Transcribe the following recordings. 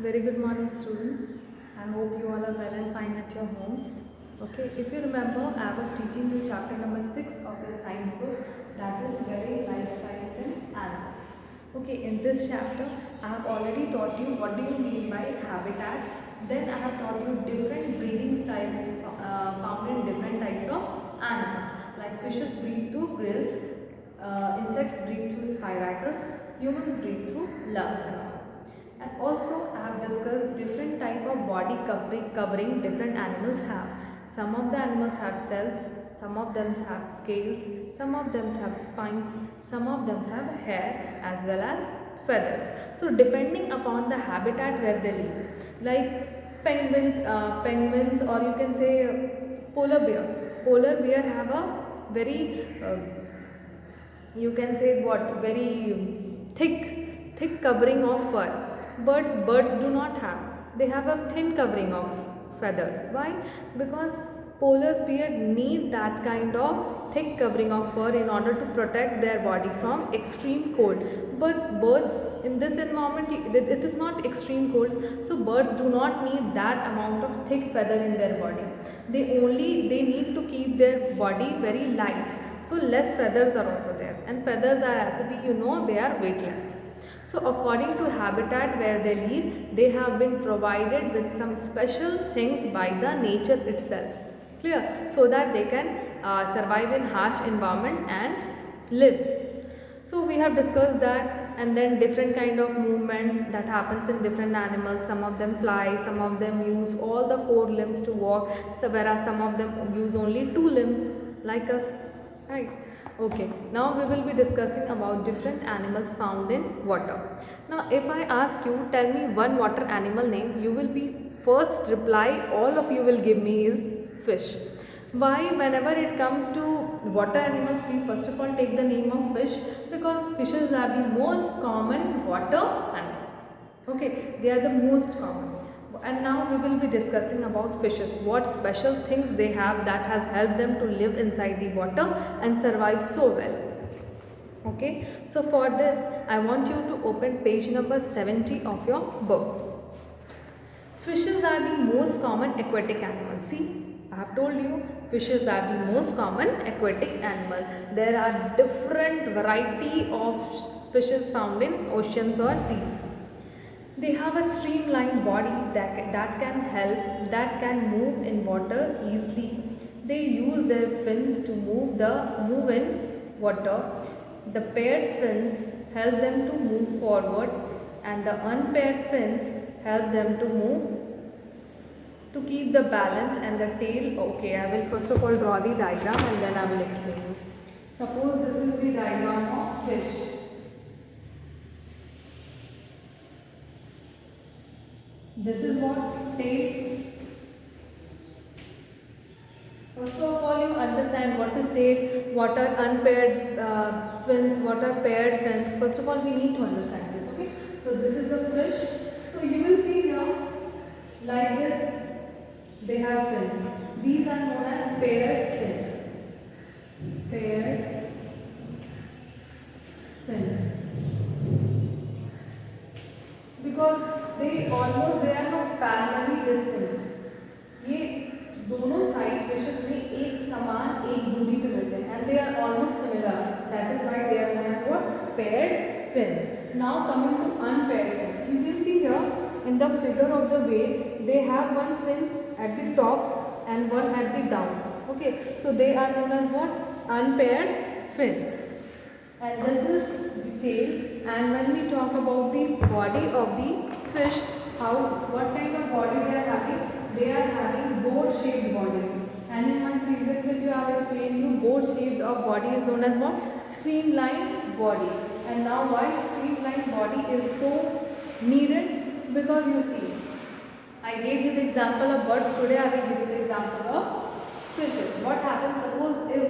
Very good morning, students. I hope you all are well and fine at your homes. Okay, if you remember, I was teaching you chapter number 6 of your science book, that is Varying Lifestyles in Animals. Okay, in this chapter, I have already taught you what do you mean by habitat. Then I have taught you different breathing styles found in different types of animals. Like fishes breathe through gills, insects breathe through spiracles, humans breathe through lungs and all. And also I have discussed different type of body covering different animals have. Some of the animals have cells, some of them have scales, some of them have spines, some of them have hair as well as feathers. So depending upon the habitat where they live, like penguins or you can say polar bear. Polar bear have a very you can say what very thick covering of fur. Birds do not have, they have a thin covering of feathers. Why? Because polar bear need that kind of thick covering of fur in order to protect their body from extreme cold. But birds in this environment, it is not extreme cold, so birds do not need that amount of thick feather in their body. They need to keep their body very light, so less feathers are also there, and feathers are, as we they are weightless. So according to habitat where they live, they have been provided with some special things by the nature itself. Clear? So that they can survive in harsh environment and live. So we have discussed that, and then different kind of movement that happens in different animals. Some of them fly, some of them use all the four limbs to walk, so whereas some of them use only two limbs like us, right? Okay, now we will be discussing about different animals found in water. Now if I ask you, tell me one water animal name, you will be first reply, all of you will give me is fish. Why? Whenever it comes to water animals, we first of all take the name of fish, because fishes are the most common water animal. Okay, they are the most common. And now we will be discussing about fishes, what special things they have that has helped them to live inside the water and survive so well. Okay, so for this I want you to open page number 70 of your book. Fishes are the most common aquatic animals. See, I have told you fishes are the most common aquatic animal. There are different variety of fishes found in oceans or seas. They have a streamlined body that can move in water easily. They use their fins to move in water. The paired fins help them to move forward, and the unpaired fins help them to move to keep the balance and the tail. Okay, I will first of all draw the diagram and then I will explain you. Suppose this is the diagram of fish. This is what tail. First of all, you understand what is tail, what are unpaired fins, what are paired fins. First of all, we need to understand this. Okay. So this is the fish. So you will see here, like this, they have fins. These are known as paired fins. Paired fins. Because they are not parallelly distant. ये दोनों side fishes में एक समान एक दूरी पे मिलते हैं, and they are almost similar. That is why they are known as what? Paired fins. Now coming to unpaired fins, you can see here in the figure of the whale, they have one fins at the top and one at the down. Okay, so they are known as what? Unpaired fins. And this is the tail. And when we talk about the body of the fish, what kind of body they are having? They are having boat-shaped body. And in my previous video, I have explained you boat-shaped body is known as what? Streamlined body. And now why streamlined body is so needed? Because you see, I gave you the example of birds. Today I will give you the example of fishes. What happens? Suppose if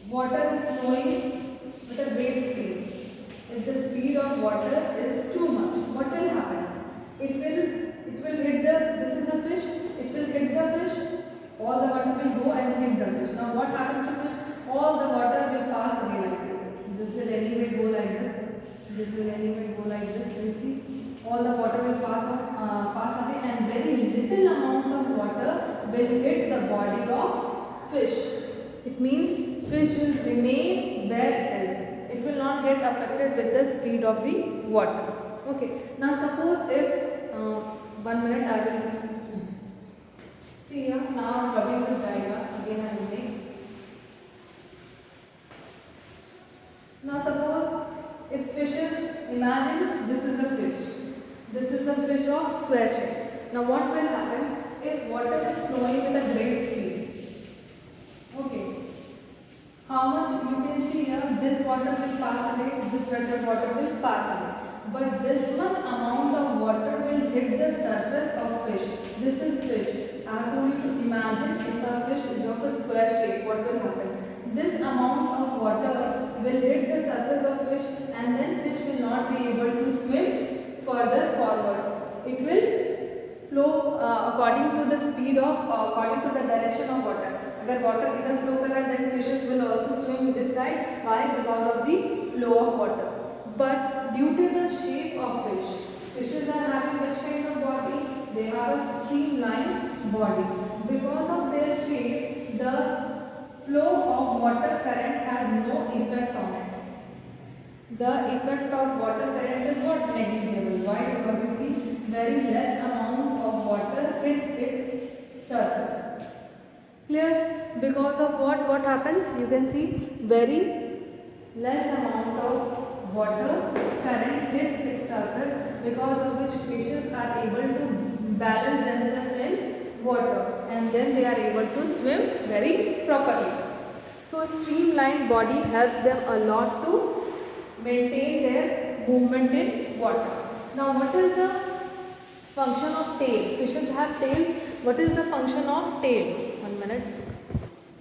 water is flowing with a great speed. If the speed of water is too much, what will happen? It will hit this is the fish, it will hit the fish, all the water will go and hit the fish. Now what happens to fish? All the water will pass away like this. This will anyway go like this. This will anyway go like this, you see. will hit the body of fish. It means fish will remain where it is. It will not get affected with the speed of the water. Okay. Now suppose if 1 minute I will see here. Now I am rubbing this diagram again. I will make. Now suppose if fishes, imagine this is the fish. This is the fish of square shape. Now what will happen if water is flowing with a great speed? Okay. How much you can see here, this water will pass away, this water will pass away. But this much amount of water will hit the surface of fish. This is fish. I have told you to imagine if a fish is of a square shape, what will happen? This amount of water will hit the surface of fish and then fish will not be able to swim further forward. It will flow according to the speed of, according to the direction of water. अगर water इधर flow कर रहा है, then fishes will also swim this side. Why? Because of the flow of water. But due to the shape of fish, fishes are having which kind of body? They have a streamlined body. Because of their shape, the flow of water current has no effect on it. The effect of water current is what? Negligible. Why? Because you see, very less amount of water hits its surface. Clear? Because of what happens? You can see very less amount of water current hits its surface, because of which fishes are able to balance themselves in water and then they are able to swim very properly. So a streamlined body helps them a lot to maintain their movement in water. Now what is the function of tail? Fishes have tails. What is the function of tail? 1 minute.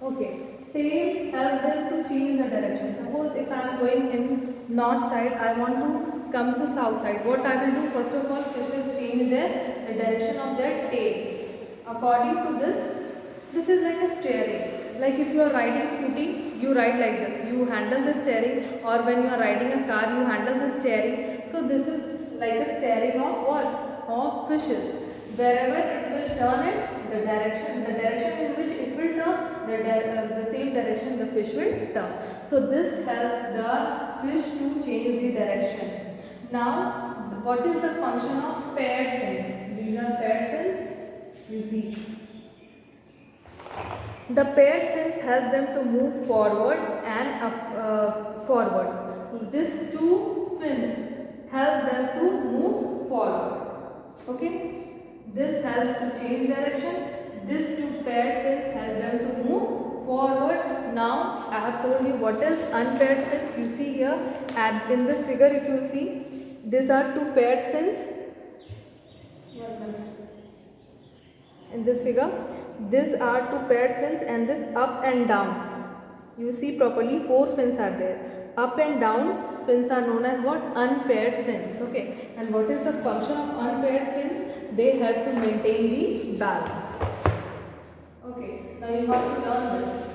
Okay. Tail helps them to change the direction. Suppose if I am going in north side, I want to come to south side. What I will do? First of all, fishes change the direction of their tail. According to this is like a steering. Like if you are riding scooty, you ride like this. You handle the steering, or when you are riding a car, you handle the steering. So this is like a steering of what? Of fishes. Wherever it will turn it, the direction in which it will turn, the same direction the fish will turn. So this helps the fish to change the direction. Now, what is the function of paired fins? These are paired fins. You see, the paired fins help them to move forward and up, forward. These two fins help them to move forward. Okay. This helps to change direction. These two paired fins help them to move forward. Now I have told you what is unpaired fins. You see here, and in this figure if you see, these are two paired fins. In this figure, these are two paired fins, and this up and down. You see properly, 4 fins are there. Up and down fins are known as what? Unpaired fins. Okay. And what is the function of unpaired fins? They help to maintain the balance. Okay. Now you have to learn this.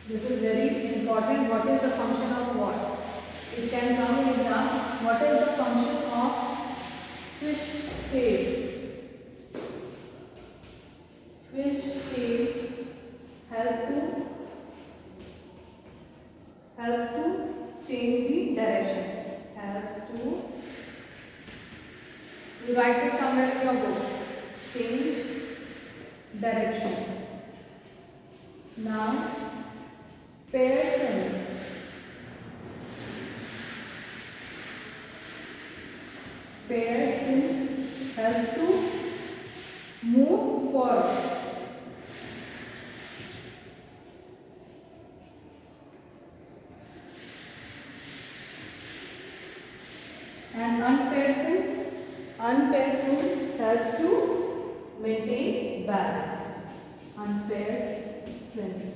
This is very important. What is the function of what? It can come in exam. What is the function of fish tail? Fish tail helps to change the direction. Helps to, you write it somewhere in your book. Change direction. Now, paired fins. Paired fins helps to move forward. And unpaired fins helps to maintain balance. Unpaired fins.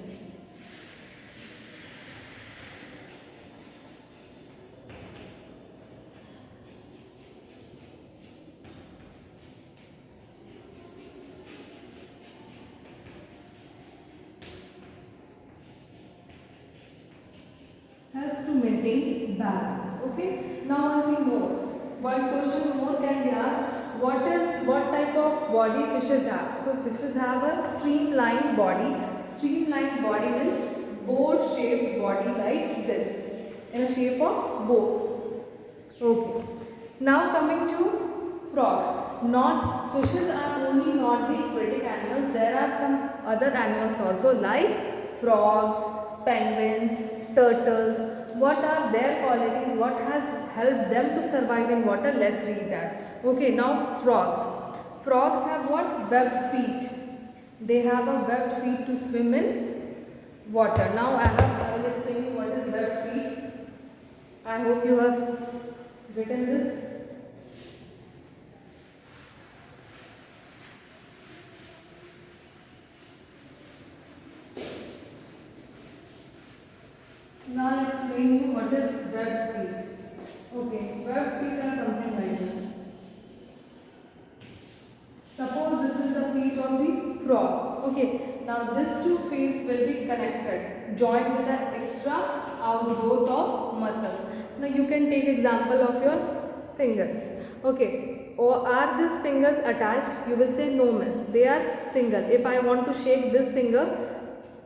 Helps to maintain balance. Okay. Now one thing more. One question more can be asked. what type of body fishes have? So fishes have a streamlined body. Streamlined body means boat shaped body like this, in a shape of boat. Okay. Now coming to frogs. Not fishes are only not the aquatic animals. There are some other animals also like frogs, penguins, turtles. What are their qualities? What has helped them to survive in water? Let's read that. Okay, now frogs. Frogs have what? Webbed feet. They have a webbed feet to swim in water. Now I will explain you what is webbed feet. I hope you have written this. Now I'll explain you what is webbed feet. Okay, webbed feet are something like this. Suppose this is the feet of the frog. Okay, now these two feet will be connected, joined with an extra outgrowth of muscles. Now you can take example of your fingers. Okay, or are these fingers attached? You will say no, miss. They are single. If I want to shake this finger,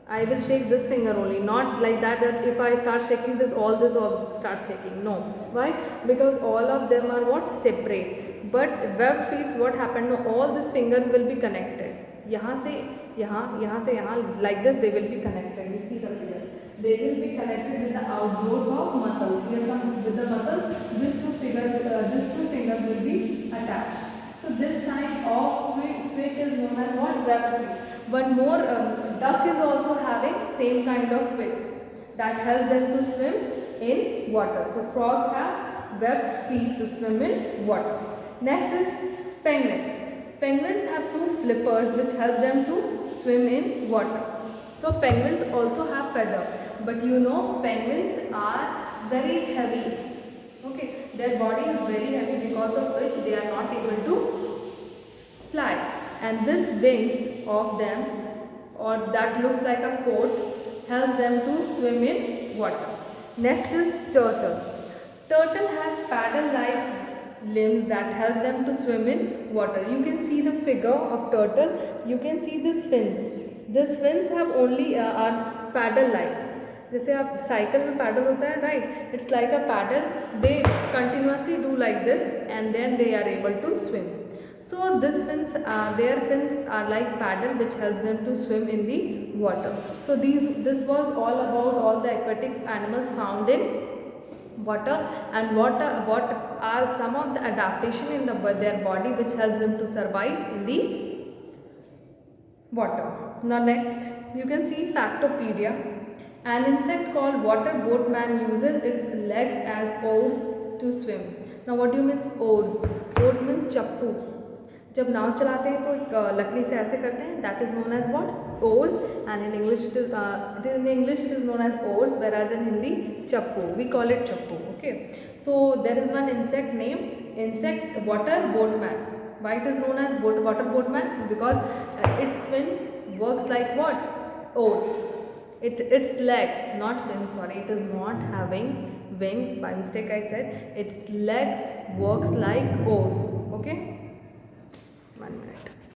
I will shake this finger only, not like that if I start shaking this, all this all starts shaking. No. Why? Because all of them are what? Separate. But webbed feet, what happened? No, all these fingers will be connected. यहाँ से यहाँ, like this they will be connected. You see the figure. They will be connected with the outgrowth of muscles. Here some with the muscles, these two fingers will be attached. So this kind of feet is known as what? Webbed feet. One more, duck is also having same kind of feet that helps them to swim in water. So frogs have webbed feet to swim in water. Next is penguins. Penguins have two flippers which help them to swim in water. So penguins also have feather, but you know penguins are very heavy. Okay, their body is very heavy, because of which they are not able to fly. And this wings of them, or that looks like a coat, helps them to swim in water. Next is turtle. Turtle has paddle-like limbs that help them to swim in water. You can see the figure of turtle. You can see these fins. These fins have only are paddle-like. जैसे आप cycle में pedal होता है, right? It's like a pedal. They continuously do like this and then they are able to swim. So this fins, their fins are like paddle which helps them to swim in the water. So this was all about all the aquatic animals found in water, and what are some of the adaptation in their body which helps them to survive in the water. Now next you can see Factopedia. An insect called water boatman uses its legs as oars to swim. Now what do you mean oars? Oars means चप्पू. जब नाव चलाते हैं तो एक लकड़ी से ऐसे करते हैं, that is known as what? Oars. And in English it is known as oars, whereas in Hindi chappu. We call it chappu. Okay, so there is one insect name insect water boatman. Why it is known as water boatman? Because its fin works like what? Oars. Its legs, not fins, sorry, it is not having wings, by mistake I said. Its legs works like oars. Okay, 1 minute.